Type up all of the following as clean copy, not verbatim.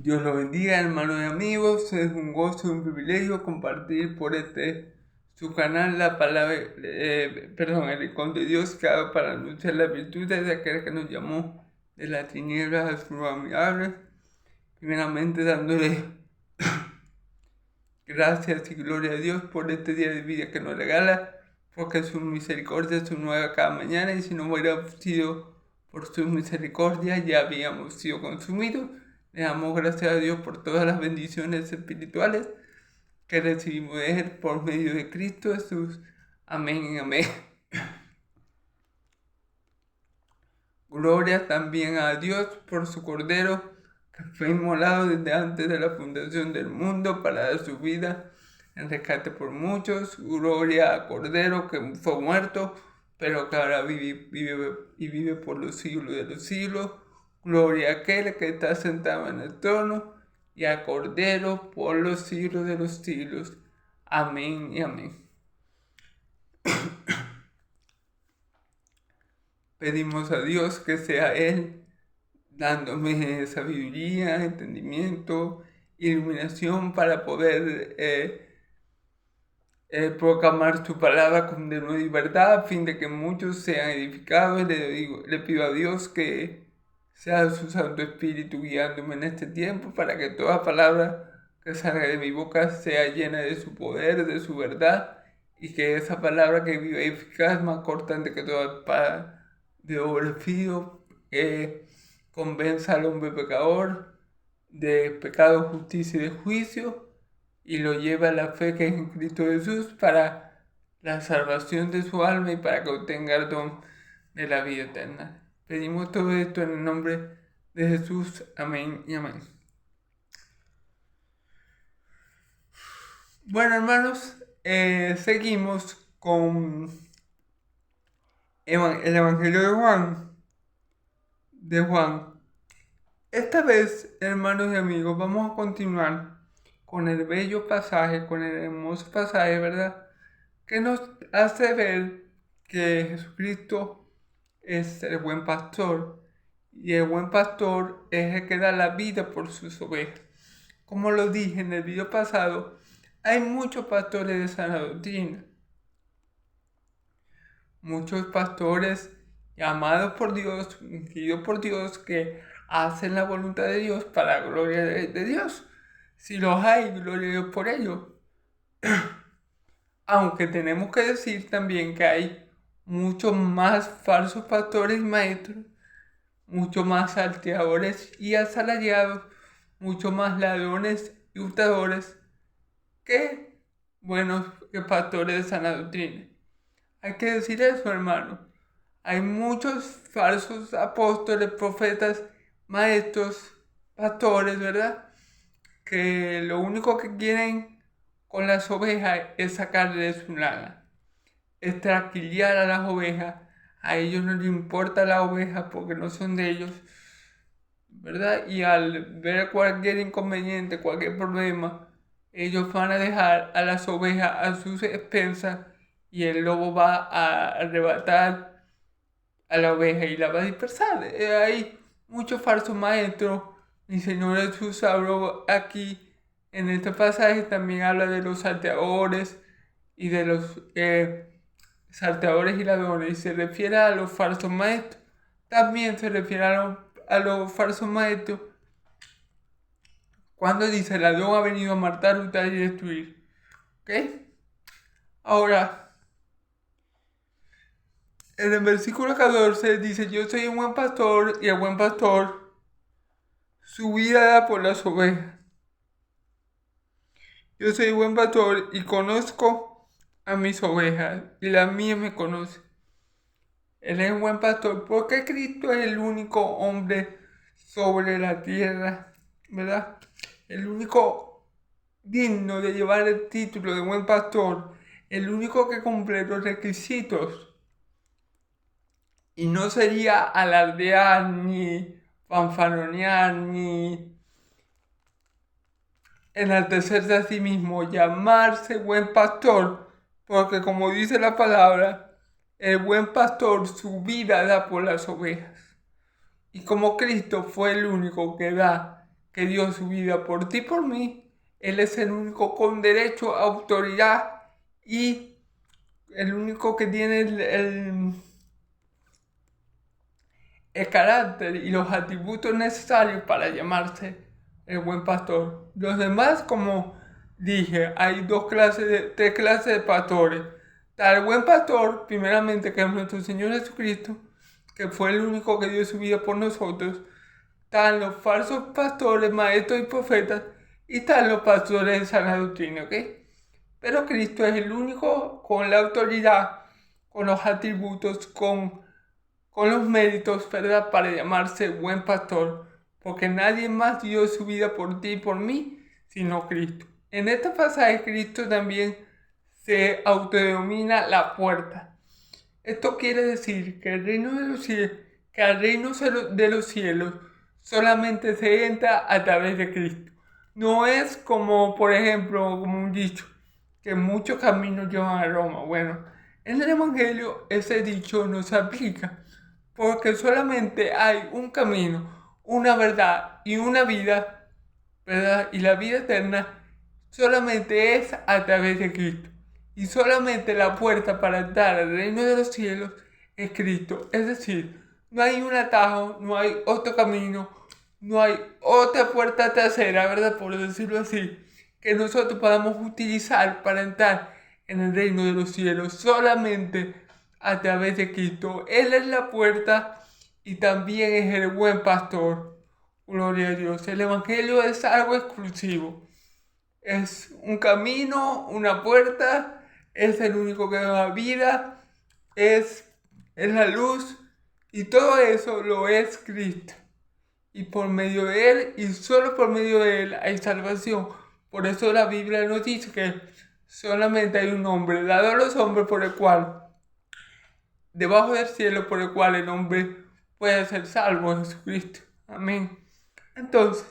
Dios los bendiga, hermanos y amigos. Es un gozo y un privilegio compartir por su canal la palabra, el Hijo de Dios que haga para anunciar las virtudes de aquel que nos llamó de las tinieblas a su luz admirable. Primeramente dándole gracias y gloria a Dios por este día de vida que nos regala, porque su misericordia son nueva cada mañana, y si no hubiera sido por su misericordia ya habíamos sido consumidos. Le damos gracias a Dios por todas las bendiciones espirituales que recibimos de Él por medio de Cristo Jesús. Amén y amén. Gloria también a Dios por su Cordero, que fue inmolado desde antes de la fundación del mundo para dar su vida en rescate por muchos. Gloria a Cordero que fue muerto, pero que ahora vive por los siglos de los siglos. Gloria a aquel que está sentado en el trono y a Cordero por los siglos de los siglos. Amén y amén. Pedimos a Dios que sea Él dándome sabiduría, entendimiento, iluminación para poder proclamar su palabra con de nuevo y verdad, a fin de que muchos sean edificados. Le pido a Dios que sea su Santo Espíritu guiándome en este tiempo, para que toda palabra que salga de mi boca sea llena de su poder, de su verdad, y que esa palabra que viva eficaz, más cortante que toda espada de doble filo, convenza al hombre pecador de pecado, justicia y de juicio, y lo lleva a la fe que es en Cristo Jesús para la salvación de su alma y para que obtenga el don de la vida eterna. Pedimos todo esto en el nombre de Jesús. Amén y amén. Bueno, hermanos, seguimos con el Evangelio de Juan. Esta vez, hermanos y amigos, vamos a continuar con el bello pasaje, con el hermoso pasaje, ¿verdad?, que nos hace ver que Jesucristo es el buen pastor, y el buen pastor es el que da la vida por sus ovejas. Como lo dije en el video pasado, hay muchos pastores de sana doctrina, muchos pastores llamados por Dios, ungidos por Dios, que hacen la voluntad de Dios para la gloria de Dios. Si los hay, gloria a Dios por ello. Aunque tenemos que decir también que hay muchos más falsos pastores y maestros, muchos más salteadores y asalariados, muchos más ladrones y hurtadores que buenos que pastores de sana doctrina. Hay que decir eso, hermano. Hay muchos falsos apóstoles, profetas, maestros, pastores, ¿verdad?, que lo único que quieren con las ovejas es sacarle de su lana, es tranquilizar a las ovejas. A ellos no les importa la oveja porque no son de ellos, ¿verdad? Y al ver cualquier inconveniente, cualquier problema, ellos van a dejar a las ovejas a sus expensas, y el lobo va a arrebatar a la oveja y la va a dispersar. Hay muchos falsos maestros. Mi Señor Jesús habló aquí en este pasaje, también habla de los salteadores y de los salteadores y ladrones, y se refiere a los falsos maestros. También se refiere a los falsos maestros cuando dice: el ladrón ha venido a matar, hurtar y destruir. ¿Ok? Ahora, en el versículo 14 dice: yo soy un buen pastor, y el buen pastor su vida da por las ovejas. Yo soy buen pastor y conozco a mis ovejas, y las mías me conocen. Él es un buen pastor porque Cristo es el único hombre sobre la tierra, ¿verdad? El único digno de llevar el título de buen pastor, el único que cumple los requisitos. Y no sería alardear, ni fanfaronear, ni enaltecerse a sí mismo, llamarse buen pastor, porque como dice la palabra, el buen pastor su vida da por las ovejas. Y como Cristo fue el único que da, que dio su vida por ti y por mí. Él es el único con derecho, autoridad y el único que tiene el carácter y los atributos necesarios para llamarse el buen pastor. Los demás, como dije, hay tres clases de pastores. Está el buen pastor, primeramente, que es nuestro Señor Jesucristo, que fue el único que dio su vida por nosotros. Están los falsos pastores, maestros y profetas, y están los pastores de sana doctrina, ¿ok? Pero Cristo es el único con la autoridad, con los atributos, con los méritos, ¿verdad?, para llamarse buen pastor, porque nadie más dio su vida por ti y por mí, sino Cristo. En este pasaje, Cristo también se autodenomina la puerta. Esto quiere decir que al reino de los cielos solamente se entra a través de Cristo. No es como, por ejemplo, como un dicho, que muchos caminos llevan a Roma. Bueno, en el Evangelio ese dicho no se aplica, porque solamente hay un camino, una verdad y una vida, ¿verdad? Y la vida eterna solamente es a través de Cristo. Y solamente la puerta para entrar al reino de los cielos es Cristo. Es decir, no hay un atajo, no hay otro camino, no hay otra puerta trasera, ¿verdad?, por decirlo así, que nosotros podamos utilizar para entrar en el reino de los cielos. Solamente a través de Cristo. Él es la puerta y también es el buen pastor. Gloria a Dios. El Evangelio es algo exclusivo. Es un camino, una puerta, es el único que da vida, es la luz, y todo eso lo es Cristo. Y por medio de Él, y solo por medio de Él, hay salvación. Por eso la Biblia nos dice que solamente hay un nombre dado a los hombres por el cual, debajo del cielo, por el cual el hombre puede ser salvo, Jesucristo. Amén. Entonces,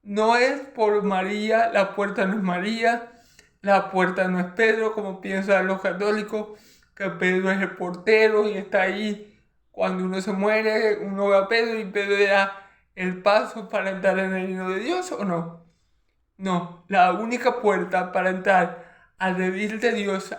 no es por María, la puerta no es María, la puerta no es Pedro, como piensan los católicos, que Pedro es el portero y está ahí. Cuando uno se muere, uno ve a Pedro y Pedro da el paso para entrar en el reino de Dios, ¿o no? No, la única puerta para entrar al redil de Dios,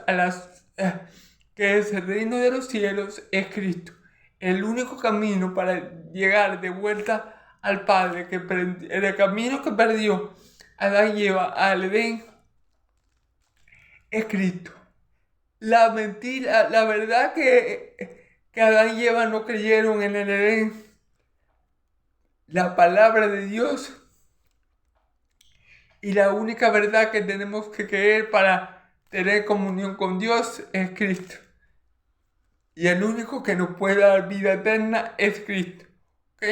que es el reino de los cielos, es Cristo. El único camino para llegar de vuelta al Padre, el camino que perdió Adán y Eva al Edén, es Cristo. La mentira, la verdad que Adán y Eva no creyeron en el Edén, la palabra de Dios, y la única verdad que tenemos que creer para tener comunión con Dios es Cristo. Y el único que nos puede dar vida eterna es Cristo. ¿Ok?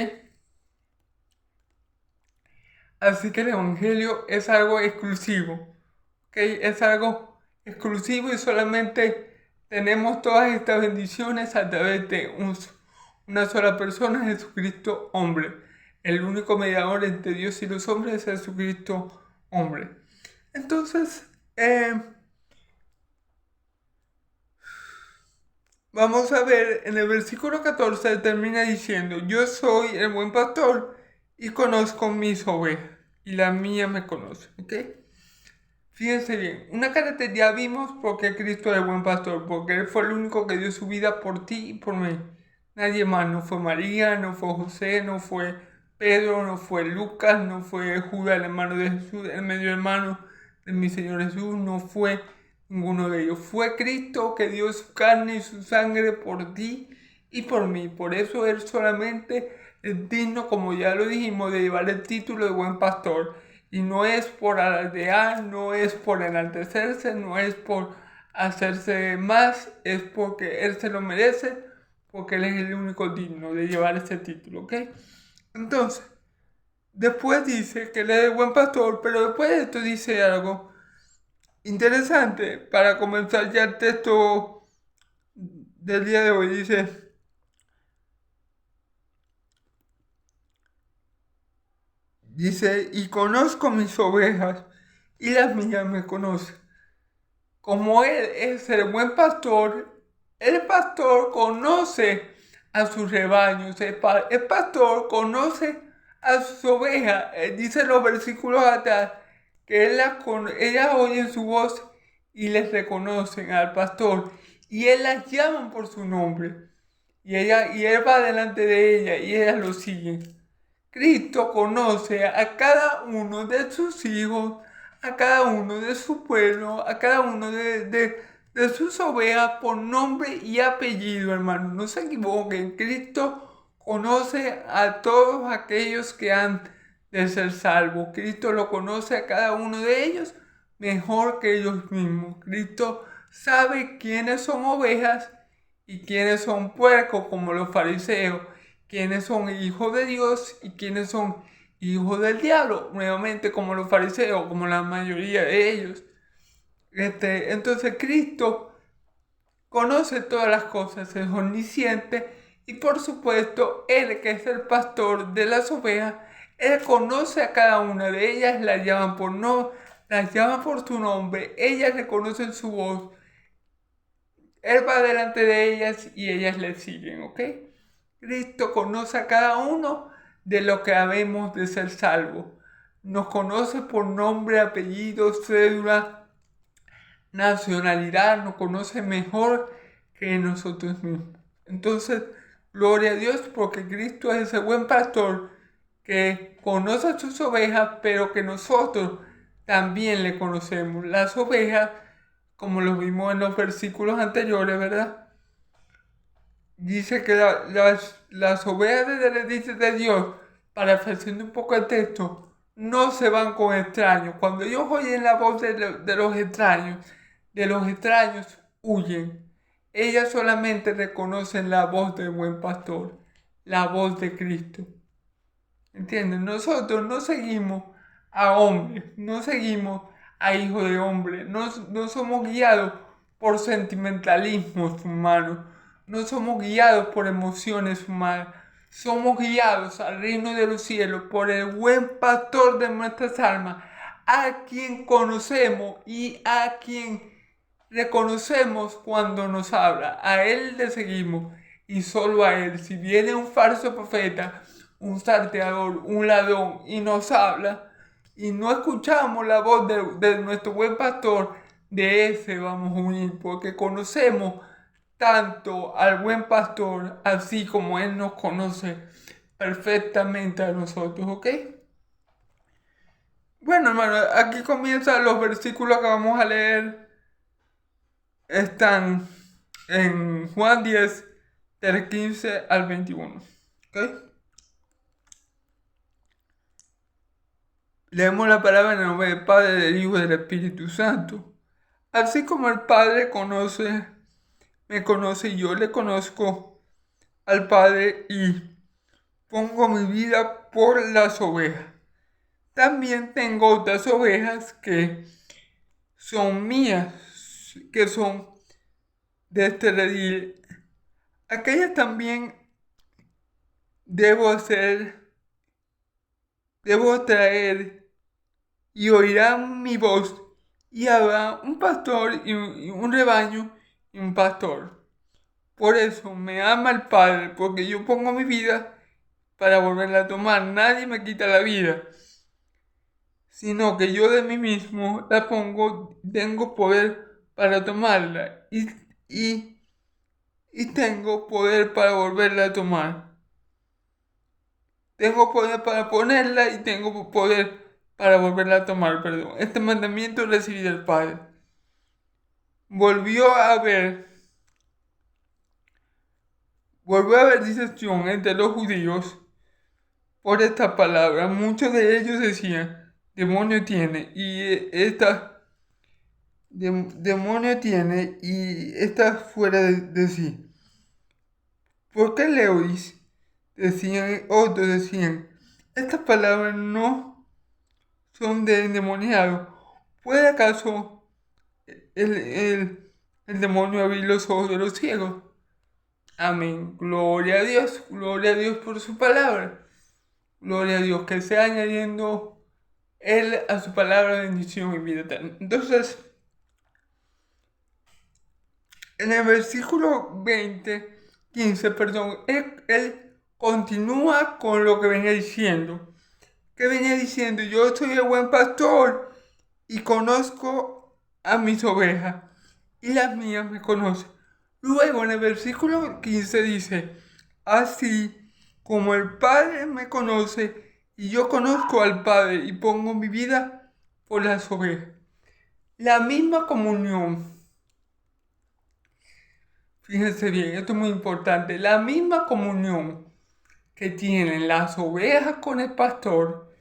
Así que el Evangelio es algo exclusivo. ¿Ok? Es algo exclusivo y solamente tenemos todas estas bendiciones a través de una sola persona, Jesucristo hombre. El único mediador entre Dios y los hombres es Jesucristo hombre. Entonces, vamos a ver, en el versículo 14 termina diciendo: yo soy el buen pastor y conozco mis ovejas, y la mía me conoce. ¿Ok? Fíjense bien, una característica vimos porque Cristo es el buen pastor, porque Él fue el único que dio su vida por ti y por mí. Nadie más, no fue María, no fue José, no fue Pedro, no fue Lucas, no fue Judas, el hermano de Jesús, el medio hermano de mi Señor Jesús, no fue ninguno de ellos. Fue Cristo que dio su carne y su sangre por ti y por mí. Por eso Él solamente es digno, como ya lo dijimos, de llevar el título de buen pastor. Y no es por alardear, no es por enaltecerse, no es por hacerse más, es porque Él se lo merece, porque Él es el único digno de llevar ese título, ¿ok? Entonces, después dice que Él es el buen pastor, pero después de esto dice algo interesante para comenzar ya el texto del día de hoy. Dice, y conozco mis ovejas y las mías me conocen. Como Él es el buen pastor, el pastor conoce a sus rebaños, el pastor conoce a sus ovejas. Dice los versículos atrás que ellas oyen su voz y les reconocen al pastor. Y él las llaman por su nombre. Y él va delante de ellas y ellas lo siguen. Cristo conoce a cada uno de sus hijos, a cada uno de su pueblo, a cada uno de sus ovejas por nombre y apellido, hermano. No se equivoquen, Cristo conoce a todos aquellos que han de ser salvos. Cristo lo conoce a cada uno de ellos mejor que ellos mismos. Cristo sabe quiénes son ovejas y quiénes son puercos como los fariseos, quiénes son hijos de Dios y quiénes son hijos del diablo, nuevamente como los fariseos, como la mayoría de ellos. Entonces Cristo conoce todas las cosas, es omnisciente y por supuesto Él, que es el pastor de las ovejas, Él conoce a cada una de ellas, las llama por su nombre, ellas le conocen su voz. Él va delante de ellas y ellas le siguen, ¿ok? Cristo conoce a cada uno de lo que habemos de ser salvos. Nos conoce por nombre, apellido, cédula, nacionalidad. Nos conoce mejor que nosotros mismos. Entonces, gloria a Dios porque Cristo es ese buen pastor que conoce a sus ovejas, pero que nosotros también le conocemos. Las ovejas, como lo vimos en los versículos anteriores, ¿verdad? Dice que las ovejas de Dios, parafraseando un poco el texto, no se van con extraños. Cuando ellos oyen la voz de los extraños huyen. Ellas solamente reconocen la voz del buen pastor, la voz de Cristo. ¿Entienden? Nosotros no seguimos a hombres, no seguimos a hijos de hombres, no somos guiados por sentimentalismos humanos, no somos guiados por emociones humanas, somos guiados al reino de los cielos por el buen pastor de nuestras almas, a quien conocemos y a quien reconocemos cuando nos habla. A Él le seguimos y solo a Él. Si viene un falso profeta, un salteador, un ladrón y nos habla y no escuchamos la voz de nuestro buen pastor, de ese vamos a unir porque conocemos tanto al buen pastor así como Él nos conoce perfectamente a nosotros, ¿ok? Bueno, hermano, aquí comienzan los versículos que vamos a leer. Están en Juan 10, del 15 al 21, ¿ok? Leemos la palabra en el nombre del Padre, del Hijo y del Espíritu Santo. Así como el Padre me conoce y yo le conozco al Padre y pongo mi vida por las ovejas. También tengo otras ovejas que son mías, que son de este redil. Aquellas también debo traer y oirán mi voz y habrá un pastor y un rebaño y un pastor. Por eso me ama el Padre, porque yo pongo mi vida para volverla a tomar. Nadie me quita la vida, sino que yo de mí mismo la pongo, tengo poder para tomarla y tengo poder para volverla a tomar. Tengo poder para ponerla y tengo poder para volverla a tomar, perdón. Este mandamiento recibí del Padre. Volvió a haber disección entre los judíos por esta palabra. Muchos de ellos decían, demonio tiene y está fuera de sí. ¿Por qué le oís? Otros decían, estas palabras no son de endemoniado. ¿Puede acaso el demonio abrir los ojos de los ciegos? Amén. Gloria a Dios por su palabra. Gloria a Dios, que sea añadiendo Él a su palabra bendición y vida eterna. Entonces, en el versículo 15, él continúa con lo que venía diciendo. que venía diciendo, yo soy el buen pastor y conozco a mis ovejas y las mías me conocen. Luego en el versículo 15 dice, así como el Padre me conoce y yo conozco al Padre y pongo mi vida por las ovejas. La misma comunión, fíjense bien, esto es muy importante, la misma comunión que tienen las ovejas con el pastor,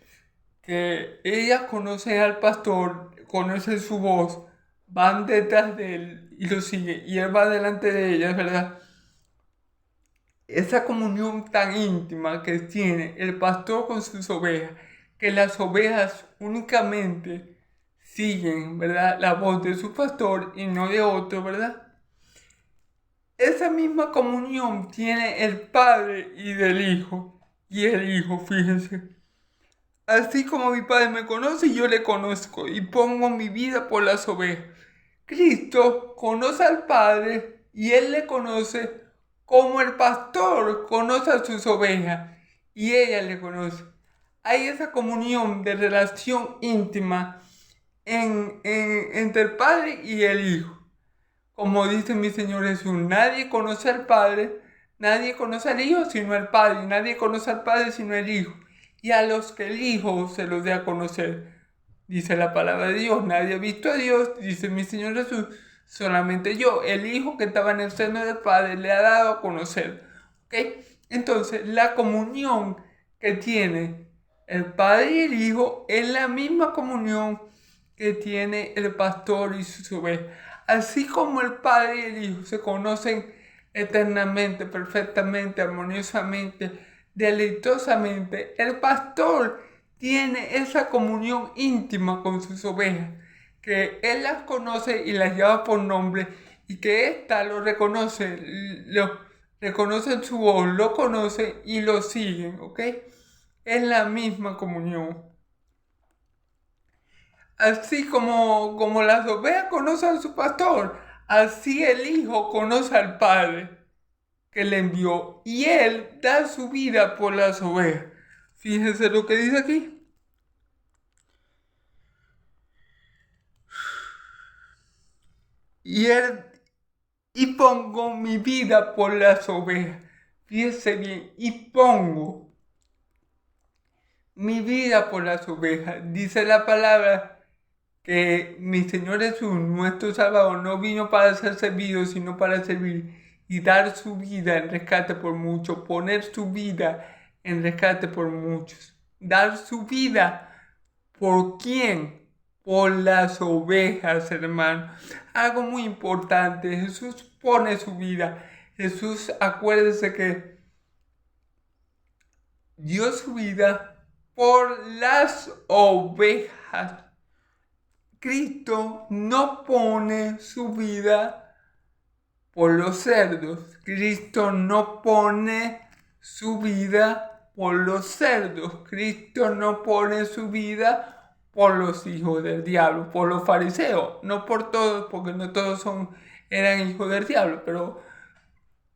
que ellas conocen al pastor, conocen su voz, van detrás de él y lo siguen, y él va delante de ellas, ¿verdad? Esa comunión tan íntima que tiene el pastor con sus ovejas, que las ovejas únicamente siguen, ¿verdad?, la voz de su pastor y no de otro, ¿verdad? Esa misma comunión tiene el Padre y del Hijo, y el Hijo, fíjense. Así como mi Padre me conoce, yo le conozco y pongo mi vida por las ovejas. Cristo conoce al Padre y Él le conoce como el pastor conoce a sus ovejas y ella le conoce. Hay esa comunión de relación íntima entre el Padre y el Hijo. Como dice mi Señor Jesús, nadie conoce al Padre, nadie conoce al Hijo sino el Padre, y nadie conoce al Padre sino el Hijo, y a los que el Hijo se los dé a conocer. Dice la palabra de Dios, nadie ha visto a Dios, dice mi Señor Jesús, solamente yo, el Hijo que estaba en el seno del Padre, le ha dado a conocer. ¿Ok? Entonces, la comunión que tiene el Padre y el Hijo es la misma comunión que tiene el pastor y sus ovejas. Así como el Padre y el Hijo se conocen eternamente, perfectamente, armoniosamente, deleitosamente, el pastor tiene esa comunión íntima con sus ovejas, que él las conoce y las llama por nombre, y que ésta lo reconoce en su voz, lo conoce y lo siguen, ¿ok? Es la misma comunión. Así como las ovejas conocen a su pastor, así el Hijo conoce al Padre que le envió y Él da su vida por las ovejas. Fíjense lo que dice aquí. Y pongo mi vida por las ovejas. Fíjense bien, y pongo mi vida por las ovejas. Dice la palabra que mi Señor Jesús, nuestro Salvador, no vino para ser servido, sino para servir y dar su vida en rescate por muchos, poner su vida en rescate por muchos. Dar su vida ¿por quién? Por las ovejas, hermano. Algo muy importante, Jesús pone su vida. Jesús, acuérdese que dio su vida por las ovejas. Cristo no pone su vida por los cerdos. Cristo no pone su vida por los cerdos. Cristo no pone su vida por los hijos del diablo, por los fariseos. No por todos, porque no todos eran hijos del diablo, pero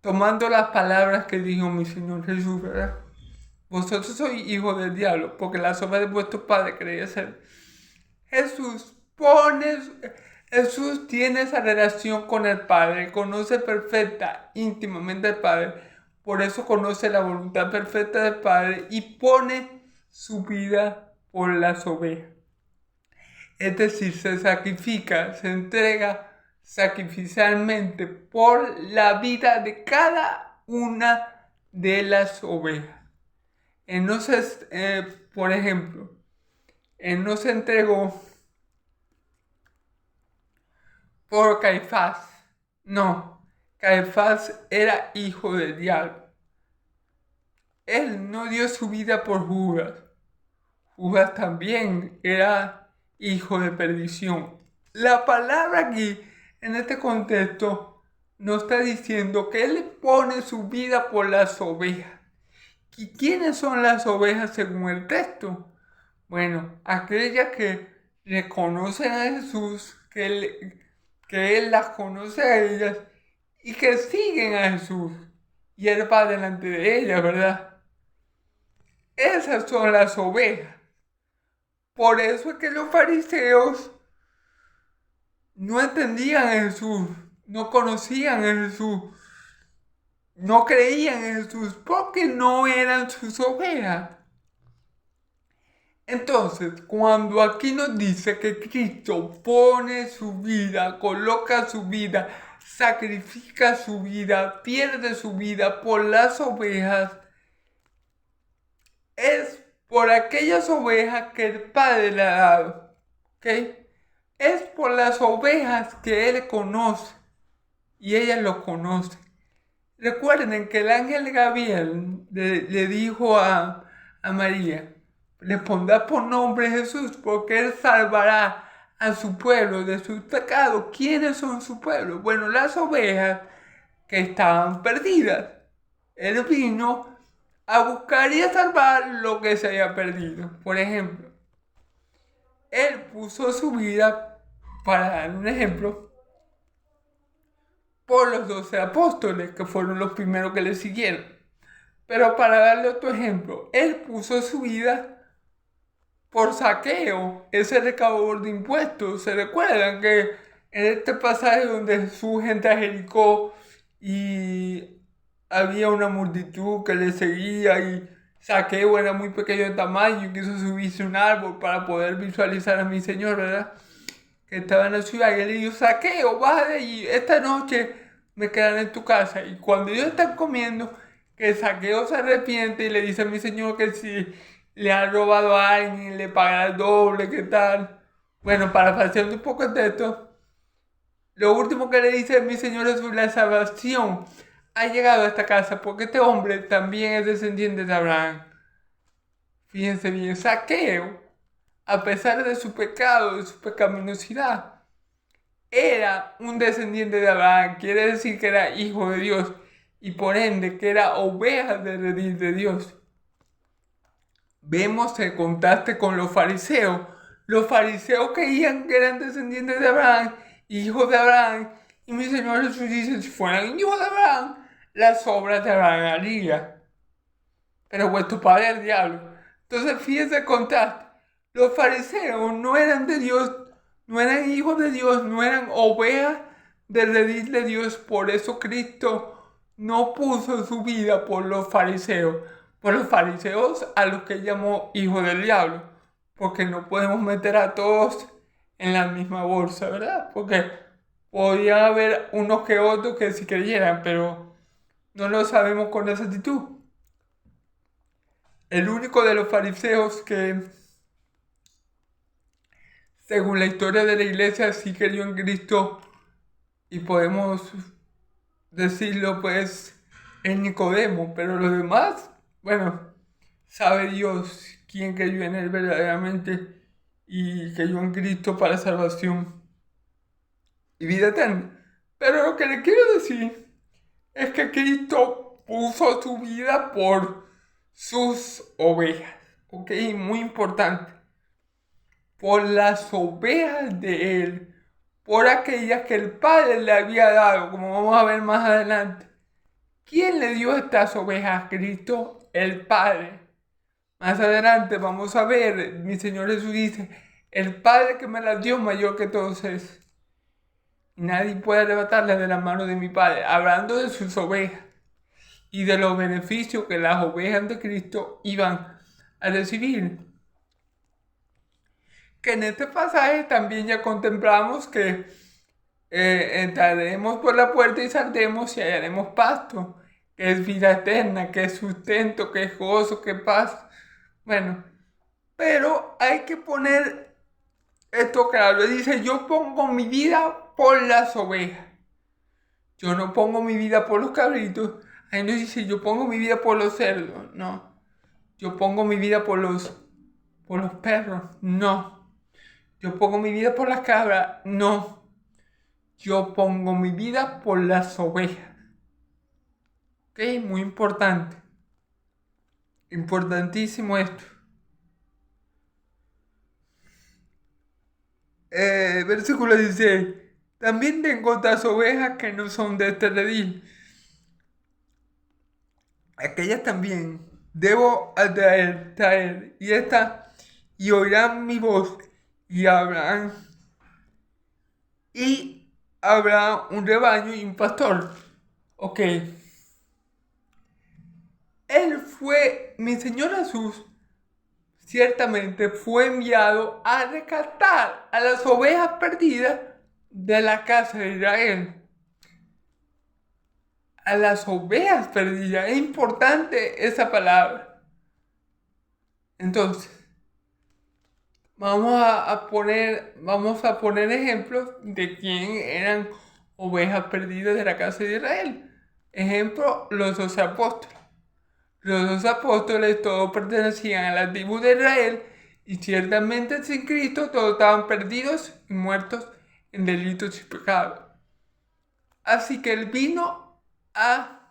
tomando las palabras que dijo mi Señor Jesús, ¿verdad? Vosotros sois hijos del diablo, porque las obras de vuestro Padre queréis ser. Jesús tiene esa relación con el Padre, conoce perfecta, íntimamente al Padre, por eso conoce la voluntad perfecta del Padre y pone su vida por las ovejas. Es decir, se sacrifica, se entrega sacrificialmente por la vida de cada una de las ovejas. Entonces, por ejemplo, Él no se entregó por Caifás. No, Caifás era hijo del diablo. Él no dio su vida por Judas. Judas también era hijo de perdición. La palabra aquí, en este contexto, nos está diciendo que Él pone su vida por las ovejas. ¿Y quiénes son las ovejas según el texto? Bueno, aquellas que reconocen a Jesús, que Él las conoce a ellas y que siguen a Jesús. Y Él va delante de ellas, ¿verdad? Esas son las ovejas. Por eso es que los fariseos no entendían a Jesús, no conocían a Jesús, no creían en Jesús porque no eran sus ovejas. Entonces, cuando aquí nos dice que Cristo pone su vida, coloca su vida, sacrifica su vida, pierde su vida por las ovejas, es por aquellas ovejas que el Padre le ha dado. ¿Ok? Es por las ovejas que Él conoce y ella lo conoce. Recuerden que el ángel Gabriel le dijo a María, le pondrá por nombre Jesús porque Él salvará a su pueblo de sus pecados. ¿Quiénes son su pueblo? Bueno, las ovejas que estaban perdidas. Él vino a buscar y a salvar lo que se había perdido. Por ejemplo, Él puso su vida, para dar un ejemplo, por los 12 apóstoles, que fueron los primeros que le siguieron. Pero para darle otro ejemplo, Él puso su vida por Zaqueo, ese recaudador de impuestos. ¿Se recuerdan que en este pasaje donde Jesús entra a Jericó y había una multitud que le seguía y Zaqueo era muy pequeño de tamaño y quiso subirse a un árbol para poder visualizar a mi Señor, ¿verdad? Que estaba en la ciudad y él le dijo, Zaqueo, baja de allí, esta noche me quedaré en tu casa. Y cuando ellos están comiendo, que Zaqueo se arrepiente y le dice a mi Señor que si le ha robado a alguien, le pagará el doble, ¿qué tal? Bueno, parafraseando un poco de esto, lo último que le dice mi Señor Jesús, la salvación ha llegado a esta casa porque este hombre también es descendiente de Abraham. Fíjense bien, Zaqueo, a pesar de su pecado, de su pecaminosidad, era un descendiente de Abraham, quiere decir que era hijo de Dios y por ende que era oveja de redil de Dios. Vemos el contraste con los fariseos. Los fariseos creían que eran descendientes de Abraham, hijos de Abraham, y mi Señor Jesús dice, si fueran hijos de Abraham, las obras de Abraham haría. Pero vuestro padre es el diablo. Entonces fíjense el contraste. Los fariseos no eran de Dios, no eran hijos de Dios, no eran ovejas del redil de Dios. Por eso Cristo no puso su vida por los fariseos a los que llamó hijos del diablo, porque no podemos meter a todos en la misma bolsa, ¿verdad? Porque podía haber unos que otros que sí creyeran, pero no lo sabemos con exactitud. El único de los fariseos que, según la historia de la iglesia, sí creyó en Cristo, y podemos decirlo pues, es Nicodemo, pero los demás, bueno, sabe Dios quién creyó en Él verdaderamente y creyó en Cristo para salvación y vida eterna. Pero lo que le quiero decir es que Cristo puso su vida por sus ovejas, ¿ok? Muy importante. Por las ovejas de Él, por aquellas que el Padre le había dado, como vamos a ver más adelante. ¿Quién le dio estas ovejas a Cristo? El Padre. Más adelante vamos a ver, mi Señor Jesús dice, el Padre que me las dio mayor que todos es. Nadie puede arrebatarlas de la mano de mi Padre. Hablando de sus ovejas y de los beneficios que las ovejas de Cristo iban a recibir. Que en este pasaje también ya contemplamos que entraremos por la puerta y saldremos y hallaremos pasto, que es vida eterna, que es sustento, que es gozo, que es paz. Bueno, pero hay que poner esto claro. Dice, yo pongo mi vida por las ovejas. Yo no pongo mi vida por los cabritos. Ahí no dice, yo pongo mi vida por los cerdos. No. Yo pongo mi vida por los perros. No. Yo pongo mi vida por las cabras. No. Yo pongo mi vida por las ovejas. ¿Ok? Muy importante. Importantísimo esto. Versículo 16. También tengo otras ovejas que no son de este redil. Aquellas también debo traer. Y estas y oirán mi voz, y habrá un rebaño y un pastor. Ok. Mi Señor Jesús, ciertamente fue enviado a rescatar a las ovejas perdidas de la casa de Israel. A las ovejas perdidas. Es importante esa palabra. Entonces, vamos a poner ejemplos de quién eran ovejas perdidas de la casa de Israel. Ejemplo, los 12 apóstoles. Los 12 apóstoles todos pertenecían a la tribu de Israel y ciertamente sin Cristo todos estaban perdidos y muertos en delitos y pecados. Así que Él vino a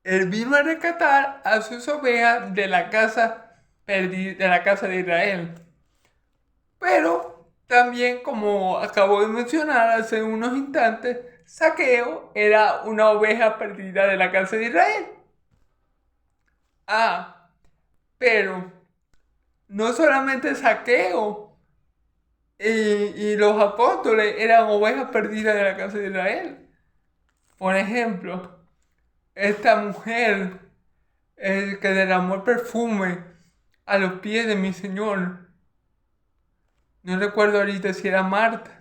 rescatar a sus ovejas de la casa de Israel. Pero también, como acabo de mencionar hace unos instantes, Zaqueo era una oveja perdida de la casa de Israel. Pero no solamente Zaqueo y los apóstoles eran ovejas perdidas de la casa de Israel. Por ejemplo, esta mujer que derramó el perfume a los pies de mi Señor. No recuerdo ahorita si era Marta.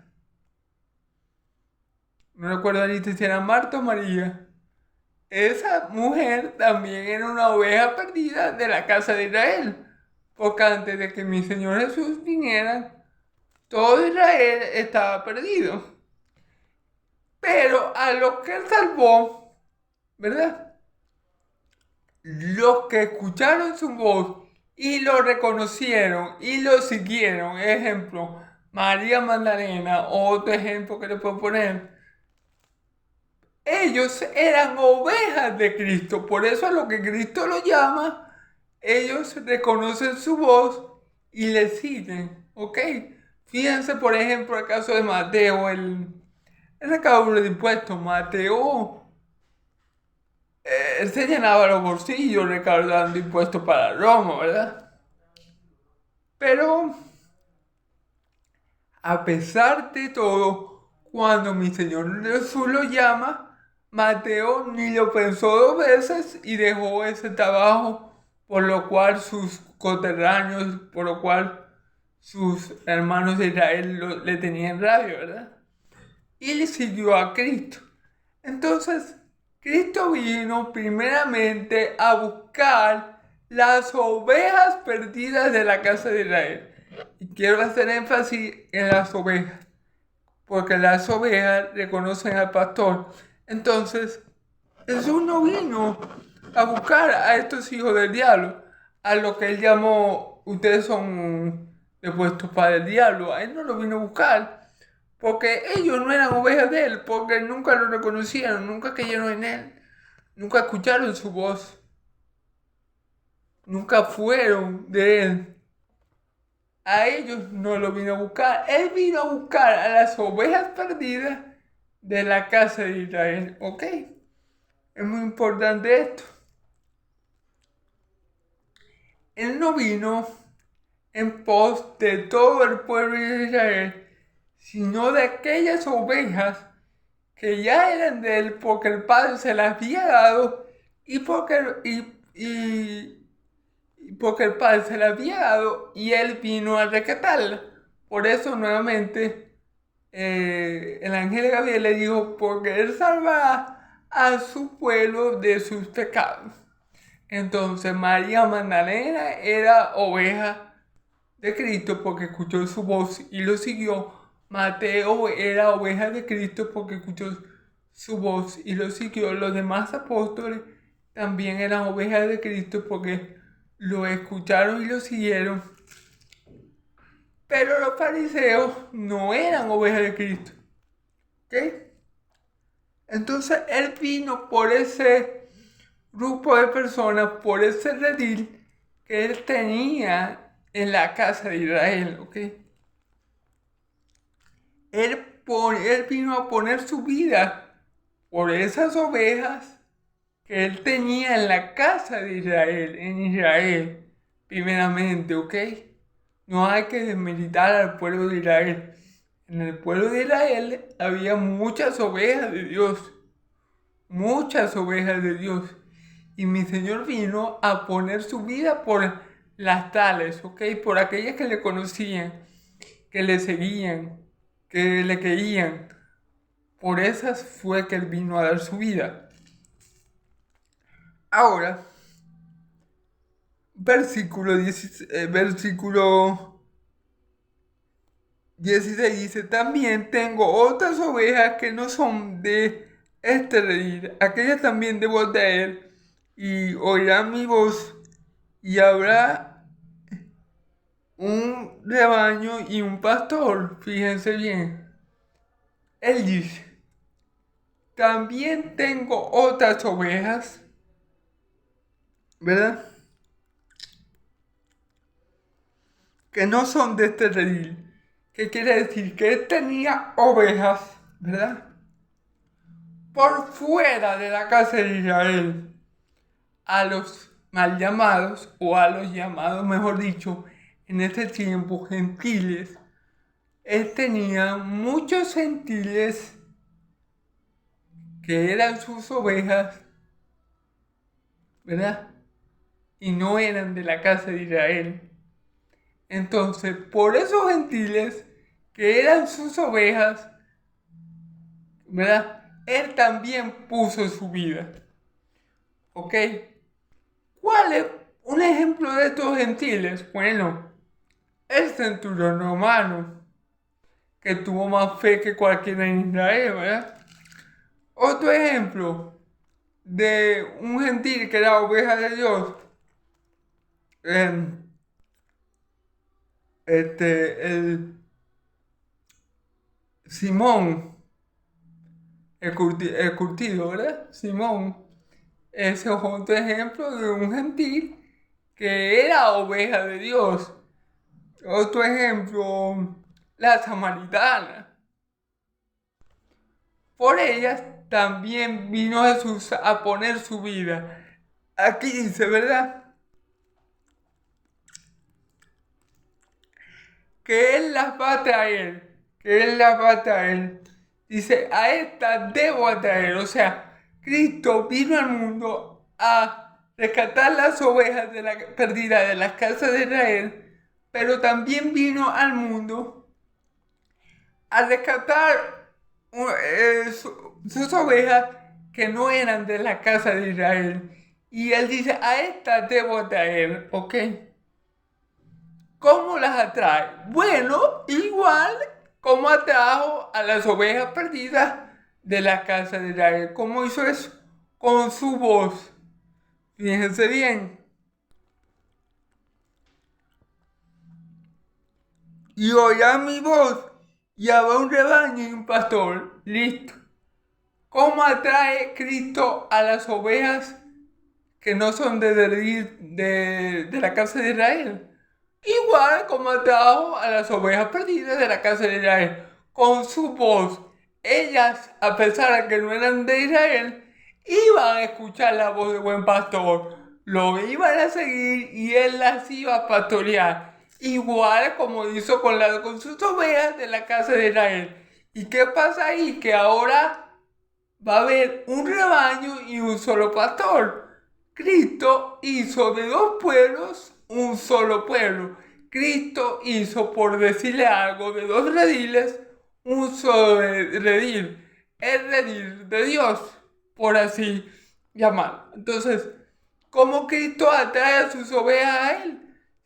No recuerdo ahorita si era Marta o María. Esa mujer también era una oveja perdida de la casa de Israel. Porque antes de que mi Señor Jesús viniera, todo Israel estaba perdido. Pero a los que Él salvó, ¿verdad? Los que escucharon su voz y lo reconocieron y lo siguieron. Ejemplo, María Magdalena, otro ejemplo que le puedo poner. Ellos eran ovejas de Cristo, por eso a lo que Cristo lo llama, ellos reconocen su voz y le siguen, ¿ok? Fíjense, por ejemplo, el caso de Mateo, el recaudador de impuestos. Mateo, él se llenaba los bolsillos recaudando impuestos para Roma, ¿verdad? Pero, a pesar de todo, cuando mi Señor Jesús lo llama, Mateo ni lo pensó 2 veces y dejó ese trabajo, por lo cual sus coterráneos, por lo cual sus hermanos de Israel le tenían rabia, ¿verdad? Y le siguió a Cristo. Entonces, Cristo vino primeramente a buscar las ovejas perdidas de la casa de Israel. Y quiero hacer énfasis en las ovejas, porque las ovejas reconocen al pastor. Entonces, Jesús no vino a buscar a estos hijos del diablo, a lo que Él llamó, ustedes son depuestos para el diablo. A Él no lo vino a buscar, porque ellos no eran ovejas de Él, porque nunca lo reconocieron, nunca creyeron en Él, nunca escucharon su voz, nunca fueron de Él. A ellos no lo vino a buscar. Él vino a buscar a las ovejas perdidas de la casa de Israel. ¿Ok? Es muy importante esto. Él no vino en pos de todo el pueblo de Israel, sino de aquellas ovejas que ya eran de Él porque el Padre se las había dado y porque el Padre se las había dado y Él vino a rescatarlas. Por eso nuevamente el ángel Gabriel le dijo, porque Él salvará a su pueblo de sus pecados. Entonces María Magdalena era oveja de Cristo porque escuchó su voz y lo siguió. Mateo era oveja de Cristo porque escuchó su voz y lo siguió. Los demás apóstoles también eran ovejas de Cristo porque lo escucharon y lo siguieron. Pero los fariseos no eran ovejas de Cristo. ¿Ok? Entonces Él vino por ese grupo de personas, por ese redil que Él tenía en la casa de Israel. ¿Ok? Él vino a poner su vida por esas ovejas que Él tenía en la casa de Israel, en Israel. primeramente, ¿ok? No hay que desmeritar al pueblo de Israel. En el pueblo de Israel había muchas ovejas de Dios. Muchas ovejas de Dios. Y mi Señor vino a poner su vida por las tales, ¿ok? Por aquellas que le conocían, que le seguían, que le creían. Por esas fue que Él vino a dar su vida. Ahora, versículo 16 dice, también tengo otras ovejas que no son de este redil. Aquellas también debo traer y oirán mi voz y habrá un rebaño y un pastor. Fíjense bien. Él dice, también tengo otras ovejas, ¿verdad? Que no son de este redil. ¿Qué quiere decir? Que él tenía ovejas, ¿verdad? Por fuera de la casa de Israel. A los mal llamados, o a los llamados, mejor dicho, en ese tiempo, gentiles. Él tenía muchos gentiles que eran sus ovejas, ¿verdad? Y no eran de la casa de Israel. Entonces, por esos gentiles que eran sus ovejas, ¿verdad? Él también puso su vida. ¿Ok? ¿Cuál es un ejemplo de estos gentiles? Bueno, el centurión romano, que tuvo más fe que cualquiera en Israel, ¿verdad? Otro ejemplo de un gentil que era oveja de Dios, el Simón, el curtido, ¿verdad? Simón, ese es otro ejemplo de un gentil que era oveja de Dios. Otro ejemplo, la samaritana. Por ellas también vino Jesús a poner su vida. Aquí dice, ¿verdad? Que Él las va a traer. Que Él las va a traer. Dice, a esta debo atraer. O sea, Cristo vino al mundo a rescatar las ovejas perdidas de las casas de Israel, pero también vino al mundo a rescatar sus ovejas que no eran de la casa de Israel. Y Él dice, a esta debo atraer, ¿ok? ¿Cómo las atrae? Bueno, igual como atrajo a las ovejas perdidas de la casa de Israel. ¿Cómo hizo eso? Con su voz. Fíjense bien. Y oirá mi voz y habrá un rebaño y un pastor. Listo. ¿Cómo atrae Cristo a las ovejas que no son de la casa de Israel? Igual como atrajo a las ovejas perdidas de la casa de Israel, con su voz. Ellas, a pesar de que no eran de Israel, iban a escuchar la voz del buen pastor. Lo iban a seguir y él las iba a pastorear. Igual como hizo con sus ovejas de la casa de Israel. ¿Y qué pasa ahí? Que ahora va a haber un rebaño y un solo pastor. Cristo hizo de dos pueblos un solo pueblo. Cristo hizo, por decirle algo, de dos rediles un solo redil. El redil de Dios, por así llamarlo. Entonces, ¿cómo Cristo atrae a sus ovejas a Él?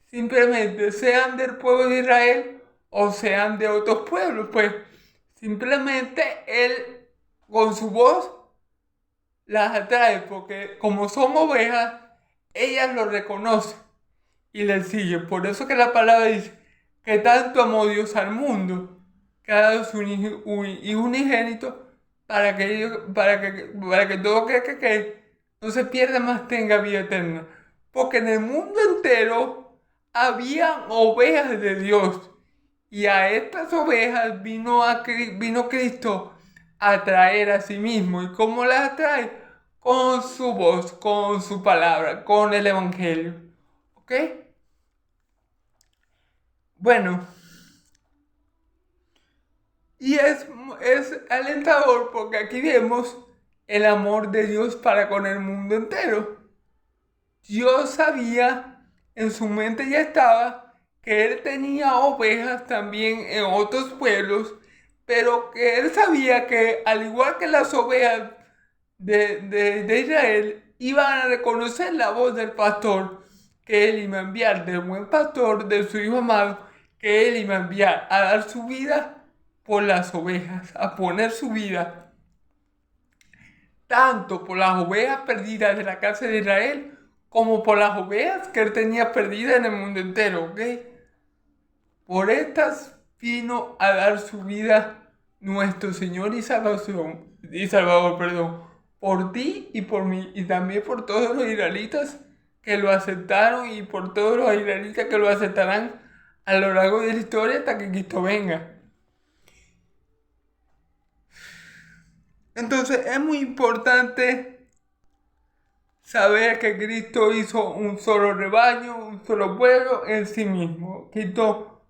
Simplemente sean del pueblo de Israel o sean de otros pueblos. Pues simplemente Él con su voz las atrae, porque como son ovejas, ellas lo reconocen y le siguen. Por eso que la palabra dice que tanto amó Dios al mundo, que ha dado su Hijo unigénito para que todo que no se pierda, más tenga vida eterna. Porque en el mundo entero había ovejas de Dios, y a estas ovejas vino Cristo a traer a sí mismo. ¿Y cómo las atrae? Con su voz, con su palabra, con el Evangelio. ¿Ok? Bueno, y es alentador porque aquí vemos el amor de Dios para con el mundo entero. Dios sabía, en su mente ya estaba, que Él tenía ovejas también en otros pueblos, pero que Él sabía que al igual que las ovejas de Israel, iban a reconocer la voz del pastor que Él iba a enviar, del buen pastor, de su Hijo amado, que Él iba a enviar a dar su vida por las ovejas, a poner su vida tanto por las ovejas perdidas de la casa de Israel, como por las ovejas que Él tenía perdidas en el mundo entero, ¿ok? Por estas vino a dar su vida nuestro Señor y Salvador, perdón, por ti y por mí, y también por todos los israelitas que lo aceptaron y por todos los israelitas que lo aceptarán a lo largo de la historia hasta que Cristo venga. Entonces es muy importante saber que Cristo hizo un solo rebaño, un solo pueblo en sí mismo. Cristo,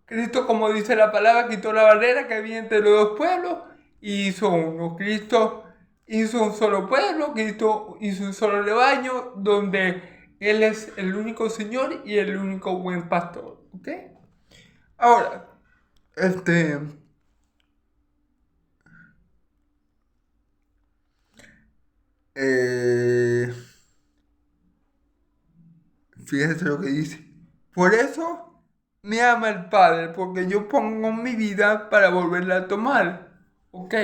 como dice la palabra, quitó la barrera que había entre los dos pueblos y hizo uno. Cristo hizo un solo pueblo, Cristo hizo un solo rebaño donde Él es el único Señor y el único buen pastor. ¿Ok? Ahora, fíjese lo que dice. Por eso me ama el Padre, porque yo pongo mi vida para volverla a tomar. Ok,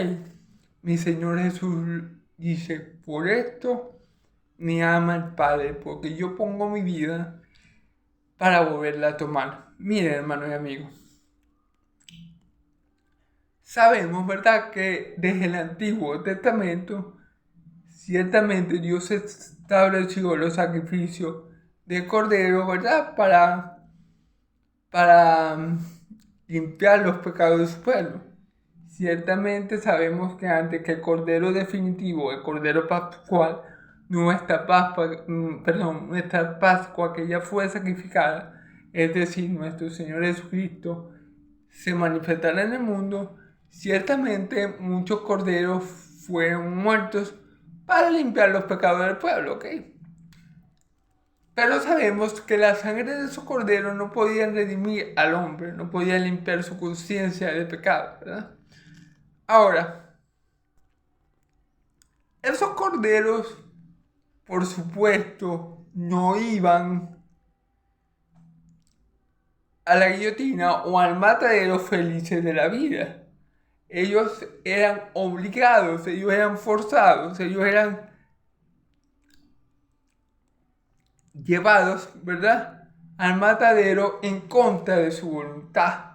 mi Señor Jesús dice, por esto me ama el Padre, porque yo pongo mi vida para volverla a tomar. Miren, hermanos y amigos. Sabemos, ¿verdad?, que desde el Antiguo Testamento, ciertamente Dios estableció los sacrificios de cordero, ¿verdad?, para limpiar los pecados de su pueblo. Ciertamente sabemos que antes que el cordero definitivo, el cordero pascual, nuestra Pascua que ya fue sacrificada, es decir, nuestro Señor Jesucristo, se manifestará en el mundo, ciertamente muchos corderos fueron muertos para limpiar los pecados del pueblo, ¿ok? Pero sabemos que la sangre de esos corderos no podía redimir al hombre, no podía limpiar su conciencia de pecado, ¿verdad? Ahora, esos corderos, por supuesto, no iban a la guillotina o al matadero felices de la vida. Ellos eran obligados, ellos eran forzados, ellos eran llevados, ¿verdad?, al matadero en contra de su voluntad.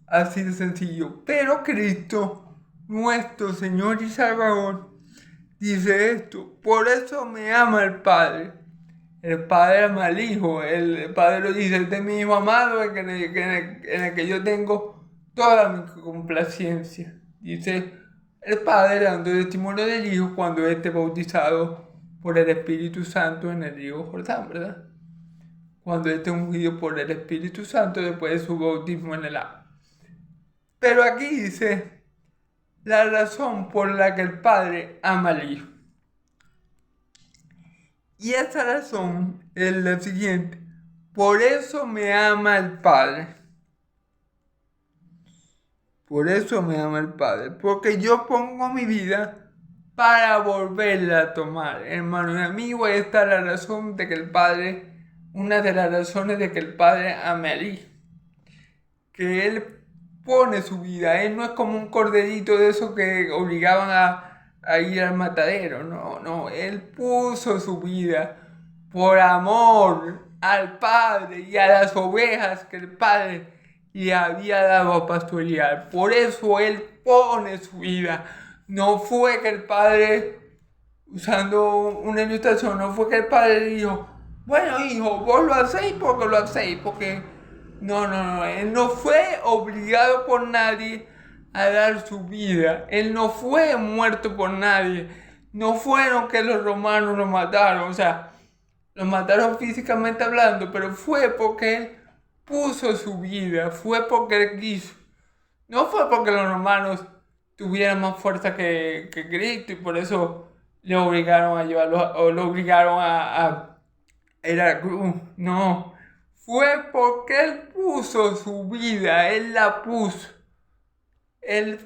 Así de sencillo. Pero Cristo, nuestro Señor y Salvador, dice esto: por eso me ama el Padre. El Padre ama al Hijo. El Padre lo dice: este es mi Hijo amado, en el que yo tengo toda mi complacencia. Dice el Padre dando testimonio del Hijo cuando esté bautizado por el Espíritu Santo en el río Jordán, ¿verdad? Cuando esté ungido por el Espíritu Santo después de su bautismo en el agua. Pero aquí dice la razón por la que el Padre ama al Hijo. Y esa razón es la siguiente: por eso me ama el Padre. Por eso me ama el Padre, porque yo pongo mi vida para volverla a tomar. Hermano y amigo, esta es la razón de que el Padre, una de las razones de que el Padre ame al Hijo. Que Él pone su vida. Él no es como un corderito de esos que obligaban a ir al matadero. No, Él puso su vida por amor al Padre y a las ovejas que el Padre le había dado a pastorear. Por eso Él pone su vida. No fue que el Padre, usando una ilustración, no fue que el Padre dijo: bueno, hijo, vos lo hacéis porque lo hacéis, porque... No, Él no fue obligado por nadie a dar su vida. Él no fue muerto por nadie. No fueron que los romanos lo mataron. O sea, lo mataron físicamente hablando, pero fue porque él puso su vida, fue porque él quiso. No fue porque los romanos tuvieran más fuerza que Cristo y por eso le obligaron a llevarlo o lo obligaron a ir a la cruz. No, fue porque él puso su vida, él la puso. Él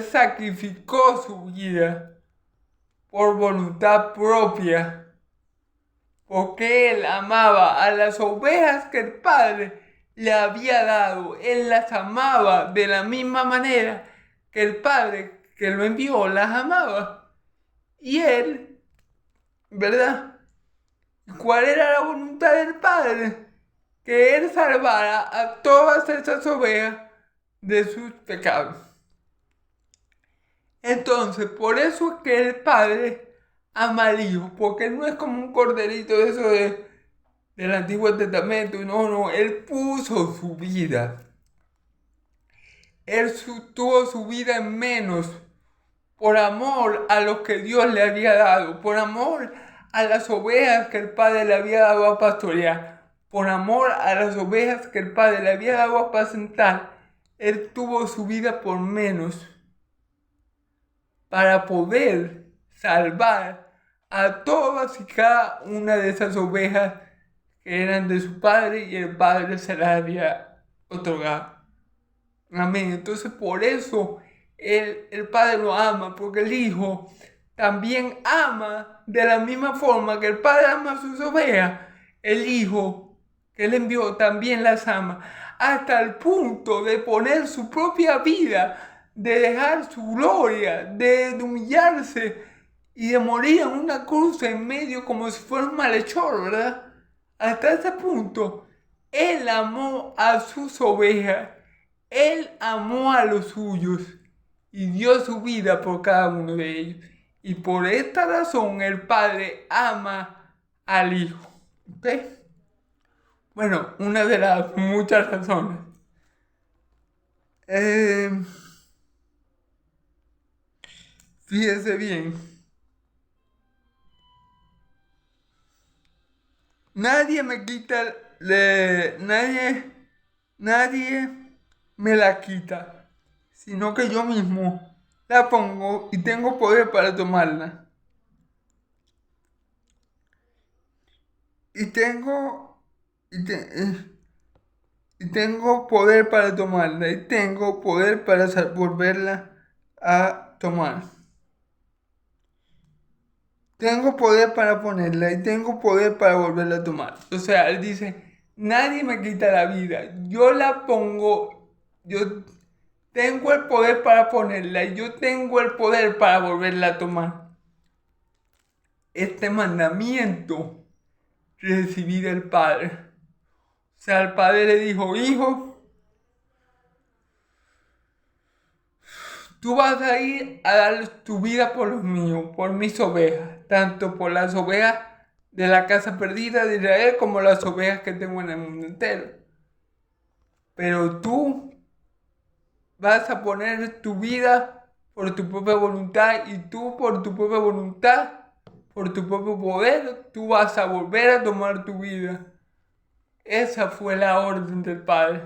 sacrificó su vida por voluntad propia, porque él amaba a las ovejas que el Padre le había dado. Él las amaba de la misma manera que el Padre que lo envió las amaba. Y él, ¿verdad? ¿Cuál era la voluntad del Padre? Que él salvara a todas esas ovejas de sus pecados. Entonces, por eso es que el Padre ama al Hijo, porque no es como un corderito de eso del Antiguo Testamento. No, él puso su vida. Él tuvo su vida en menos por amor a lo que Dios le había dado, por amor a las ovejas que el Padre le había dado a pastorear, por amor a las ovejas que el Padre le había dado a apacentar. Él tuvo su vida por menos para poder salvar a todas y cada una de esas ovejas que eran de su padre y el Padre se las había otorgado. Amén. Entonces por eso el Padre lo ama, porque el Hijo también ama de la misma forma que el Padre ama a sus ovejas. El Hijo que él envió también las ama, hasta el punto de poner su propia vida, de dejar su gloria, de humillarse y de morir en una cruz en medio como si fuera un malhechor, ¿verdad? Hasta ese punto, él amó a sus ovejas, él amó a los suyos y dio su vida por cada uno de ellos. Y por esta razón el Padre ama al Hijo. ¿Ok? Bueno, una de las muchas razones. Fíjese bien. Nadie me quita, nadie me la quita, sino que yo mismo la pongo y tengo poder para tomarla. Y tengo, y, y tengo poder para tomarla, y tengo poder para volverla a tomar. Tengo poder para ponerla y tengo poder para volverla a tomar. O sea, él dice, nadie me quita la vida. Yo la pongo, yo tengo el poder para ponerla y yo tengo el poder para volverla a tomar. Este mandamiento recibí del Padre. O sea, el Padre le dijo, hijo, tú vas a ir a dar tu vida por los míos, por mis ovejas, tanto por las ovejas de la casa perdida de Israel como las ovejas que tengo en el mundo entero. Pero tú vas a poner tu vida por tu propia voluntad y tú por tu propia voluntad, por tu propio poder, tú vas a volver a tomar tu vida. Esa fue la orden del Padre.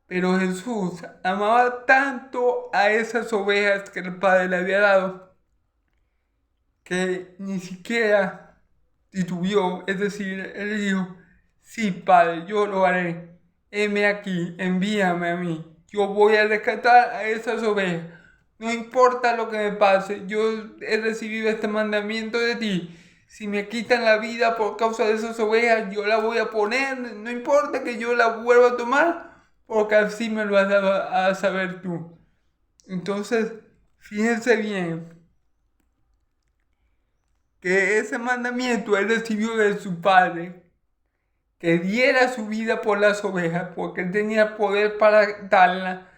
Pero Jesús amaba tanto a esas ovejas que el Padre le había dado que ni siquiera titubeó, es decir, él dijo, sí, Padre, yo lo haré. Heme aquí, envíame a mí. Yo voy a rescatar a esas ovejas. No importa lo que me pase, yo he recibido este mandamiento de ti. Si me quitan la vida por causa de esas ovejas, yo la voy a poner. No importa que yo la vuelva a tomar, porque así me lo vas a saber tú. Entonces, fíjense bien que ese mandamiento él recibió de su padre, que diera su vida por las ovejas, porque él tenía poder para darla.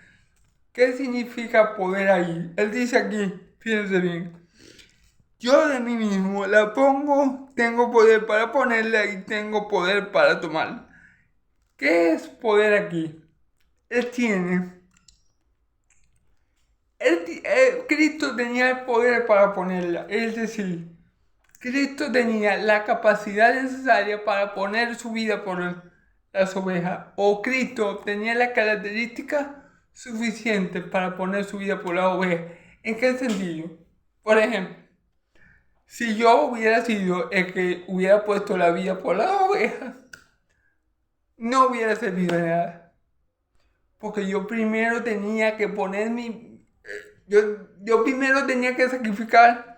¿Qué significa poder ahí? Él dice aquí, fíjense bien, yo de mí mismo la pongo, tengo poder para ponerla y tengo poder para tomarla. ¿Qué es poder aquí? Él tiene, Cristo tenía el poder para ponerla, es decir, Cristo tenía la capacidad necesaria para poner su vida por las ovejas, o Cristo tenía la característica suficiente para poner su vida por las ovejas. ¿En qué sentido? Por ejemplo, si yo hubiera sido el que hubiera puesto la vida por las ovejas, no hubiera servido de nada. Porque yo primero tenía que poner yo primero tenía que sacrificar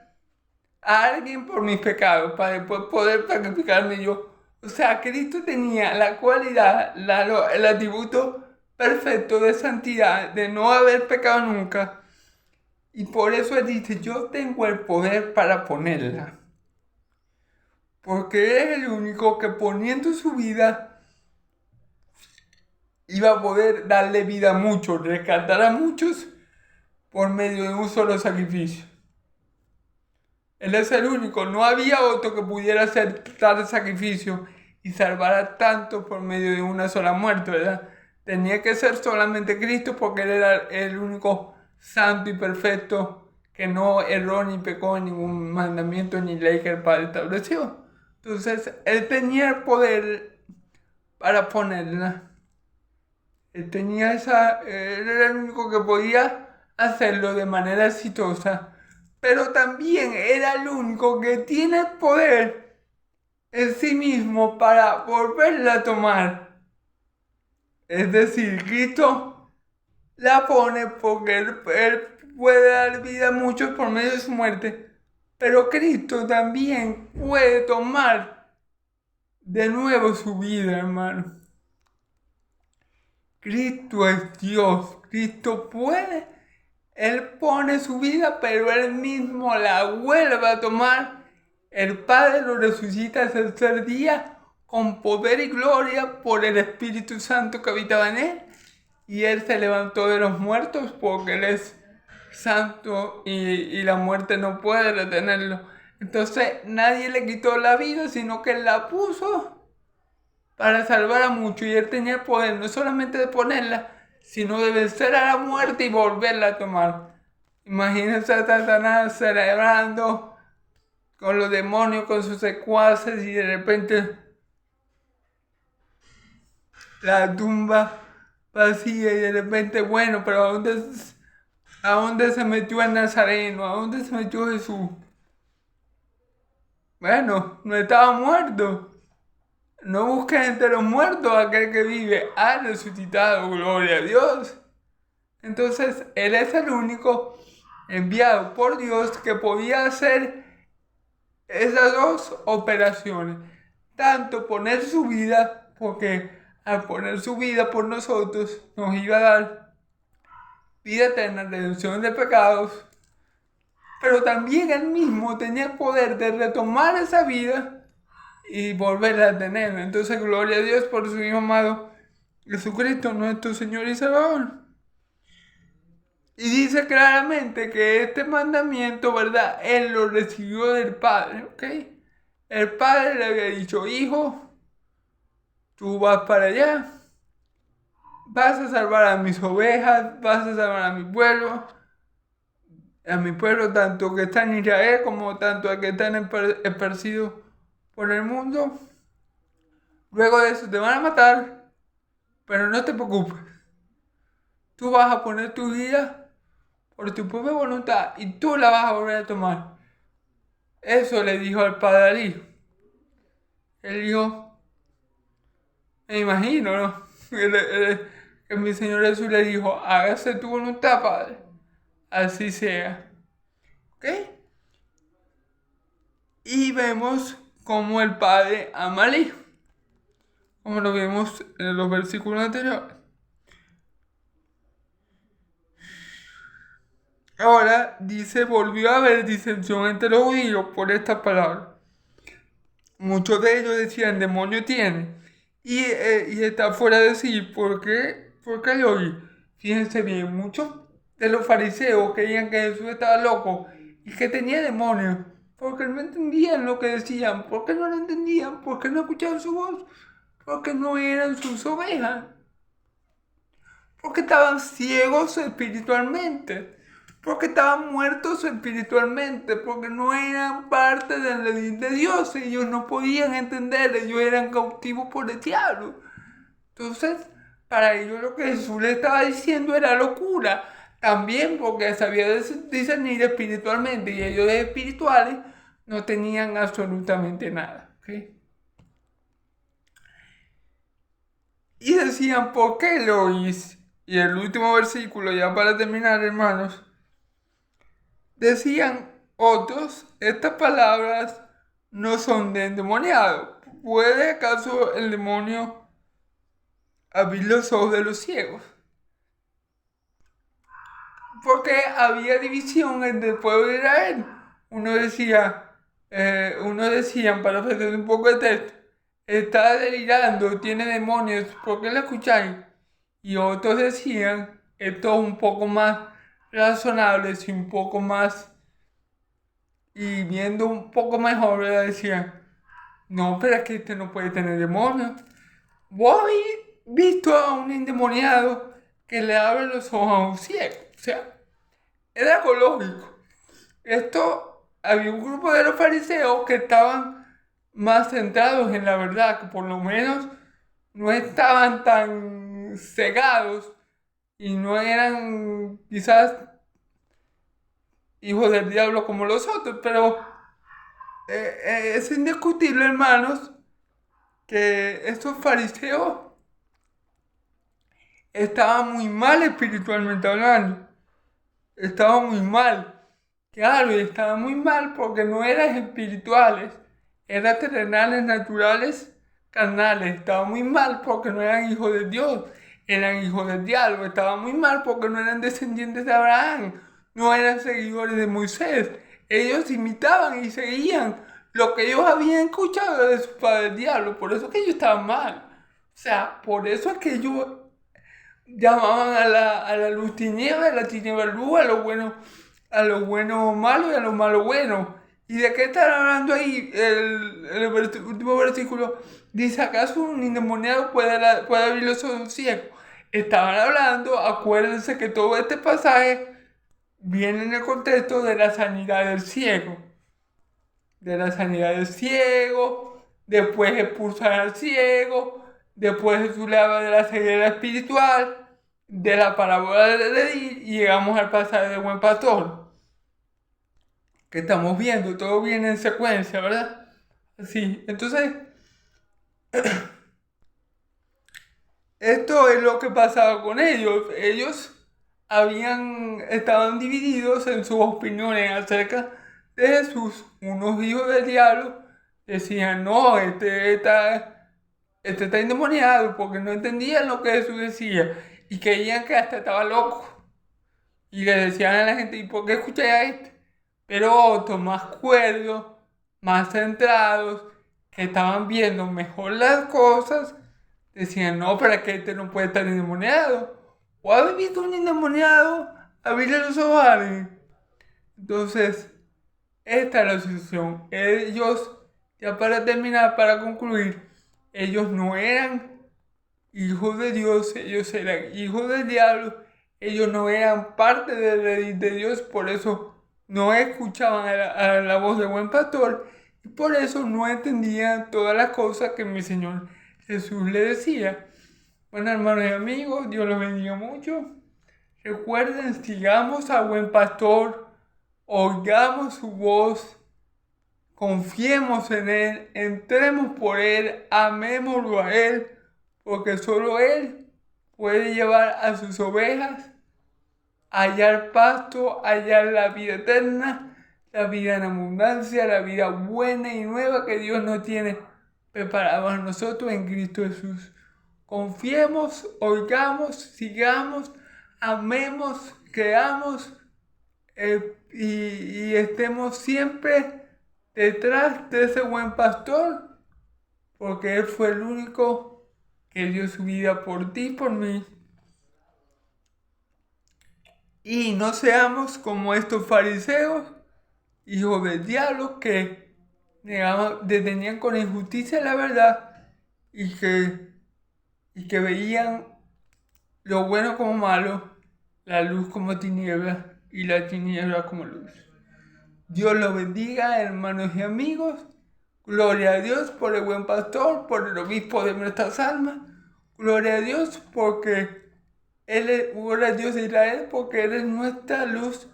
a alguien por mis pecados para después poder sacrificarme yo. O sea, Cristo tenía la cualidad, el atributo perfecto de santidad, de no haber pecado nunca. Y por eso Él dice, yo tengo el poder para ponerla. Porque Él es el único que poniendo su vida iba a poder darle vida a muchos, rescatar a muchos por medio de un solo sacrificio. Él es el único, no había otro que pudiera hacer tal sacrificio y salvar a tantos por medio de una sola muerte, ¿verdad? Tenía que ser solamente Cristo porque Él era el único santo y perfecto que no erró ni pecó en ningún mandamiento ni ley que el Padre estableció. Entonces, Él tenía el poder para ponerla. Él era el único que podía hacerlo de manera exitosa, pero también era el único que tiene el poder en sí mismo para volverla a tomar. Es decir, Cristo la pone porque él puede dar vida a muchos por medio de su muerte, pero Cristo también puede tomar de nuevo su vida, hermano. Cristo es Dios, Cristo puede, Él pone su vida, pero Él mismo la vuelve a tomar. El Padre lo resucita al tercer día con poder y gloria por el Espíritu Santo que habitaba en Él. Y Él se levantó de los muertos porque Él es santo y la muerte no puede retenerlo. Entonces nadie le quitó la vida, sino que Él la puso para salvar a muchos, y Él tenía el poder no solamente de ponerla, sino de vencer a la muerte y volverla a tomar. Imagínense a Satanás celebrando con los demonios, con sus secuaces, y de repente la tumba vacía, y de repente, bueno, pero ¿a dónde se metió el Nazareno? ¿A dónde se metió Jesús? Bueno, no estaba muerto. No busquen entre los muertos a aquel que vive, ha resucitado, gloria a Dios. Entonces, Él es el único enviado por Dios que podía hacer esas dos operaciones. Tanto poner su vida, porque al poner su vida por nosotros, nos iba a dar vida eterna, redención de pecados, pero también Él mismo tenía el poder de retomar esa vida y volverla a tener. Entonces, gloria a Dios por su Hijo amado Jesucristo, nuestro Señor y Salvador. Y dice claramente que este mandamiento, ¿verdad? Él lo recibió del Padre, ¿ok? El Padre le había dicho, hijo, tú vas para allá, vas a salvar a mis ovejas, vas a salvar a mi pueblo tanto que está en Israel como tanto que están esparcidos por el mundo. Luego de eso te van a matar, pero no te preocupes. Tú vas a poner tu vida por tu propia voluntad y tú la vas a volver a tomar. Eso le dijo al Padre al Hijo. El Hijo, me imagino, ¿no? Que mi Señor Jesús le dijo, hágase tu voluntad, Padre. Así sea. ¿Ok? Y vemos cómo el Padre ama al Hijo, como lo vemos en los versículos anteriores. Ahora dice, volvió a haber disensión entre los judíos por estas palabras. Muchos de ellos decían, demonio tiene, y está fuera de sí, ¿por qué lo oí? Fíjense bien, muchos de los fariseos creían que Jesús estaba loco y que tenía demonios, porque no entendían lo que decían. ¿Por qué no lo entendían? Porque no escuchaban su voz, porque no eran sus ovejas, porque estaban ciegos espiritualmente, porque estaban muertos espiritualmente, porque no eran parte de la ley de Dios, ellos no podían entender, ellos eran cautivos por el diablo. Entonces, para ellos lo que Jesús les estaba diciendo era locura, también porque sabía discernir espiritualmente y ellos espirituales no tenían absolutamente nada. ¿Okay? Y decían, ¿por qué lo hice? Y el último versículo, ya para terminar, hermanos, decían otros, estas palabras no son de endemoniado. ¿Puede acaso el demonio abrir los ojos de los ciegos? Porque había división entre el pueblo de Israel. Uno decían, para ofrecer un poco de texto, está delirando, tiene demonios, ¿por qué lo escucháis? Y otros decían, esto es un poco más razonable, y un poco más, y viendo un poco mejor, decían, no, pero es que este no puede tener demonios. ¿Vos habéis visto a un endemoniado que le abre los ojos a un ciego? O sea, era ecológico. Había un grupo de los fariseos que estaban más centrados en la verdad, que por lo menos no estaban tan cegados y no eran quizás hijos del diablo como los otros, pero es indiscutible, hermanos, que estos fariseos estaban muy mal espiritualmente hablando, estaban muy mal. Claro, y estaban muy mal porque no eran espirituales, eran terrenales, naturales, carnales. Estaban muy mal porque no eran hijos de Dios, eran hijos del diablo. Estaban muy mal porque no eran descendientes de Abraham, no eran seguidores de Moisés. Ellos imitaban y seguían lo que ellos habían escuchado de su padre el diablo. Por eso es que ellos estaban mal. O sea, por eso es que ellos llamaban a la luz tiniebla, a la tiniebla luz, a lo bueno malo y a lo malo bueno. ¿Y de qué están hablando ahí? Último versículo dice, ¿acaso un endemoniado puede abrir los ojos de un ciego? Estaban hablando, acuérdense que todo este pasaje viene en el contexto de la sanidad del ciego. De la sanidad del ciego, después expulsar al ciego, después Jesús le habla de la ceguera espiritual, de la parábola de Edith, y llegamos al pasaje del buen pastor. Que estamos viendo, todo viene en secuencia, ¿verdad? Sí, entonces, esto es lo que pasaba con ellos. Ellos estaban divididos en sus opiniones acerca de Jesús. Unos hijos del diablo decían, no, este está endemoniado porque no entendían lo que Jesús decía y creían que hasta estaba loco. Y le decían a la gente, ¿y por qué escucháis a este? Pero otros más cuerdos, más centrados, que estaban viendo mejor las cosas, decían, no, pero es que este no puede estar endemoniado. ¿O habéis visto un endemoniado abrirle los ojos a alguien? Entonces, esta es la situación. Ellos, ya para terminar, para concluir, ellos no eran hijos de Dios, ellos eran hijos del diablo, ellos no eran parte de Dios, por eso no escuchaban a la voz del buen pastor y por eso no entendían todas las cosas que mi Señor Jesús le decía. Bueno, hermanos y amigos, Dios los bendiga mucho. Recuerden, sigamos al buen pastor, oigamos su voz, confiemos en Él, entremos por Él, amémoslo a Él, porque solo Él puede llevar a sus ovejas a hallar pasto, a hallar la vida eterna, la vida en abundancia, la vida buena y nueva que Dios nos tiene preparada para nosotros en Cristo Jesús. Confiemos, oigamos, sigamos, amemos, creamos y estemos siempre detrás de ese buen pastor, porque Él fue el único que dio su vida por ti y por mí. Y no seamos como estos fariseos, hijos del diablo, que detenían con injusticia la verdad y que veían lo bueno como malo, la luz como tiniebla y la tiniebla como luz. Dios los bendiga, hermanos y amigos. Gloria a Dios por el buen pastor, por el obispo de nuestras almas. Gloria a Dios porque gloria a Dios de Israel, porque Él es nuestra luz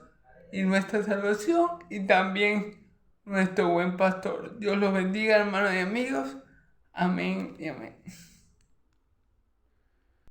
y nuestra salvación y también nuestro buen pastor. Dios los bendiga, hermanos y amigos. Amén y amén.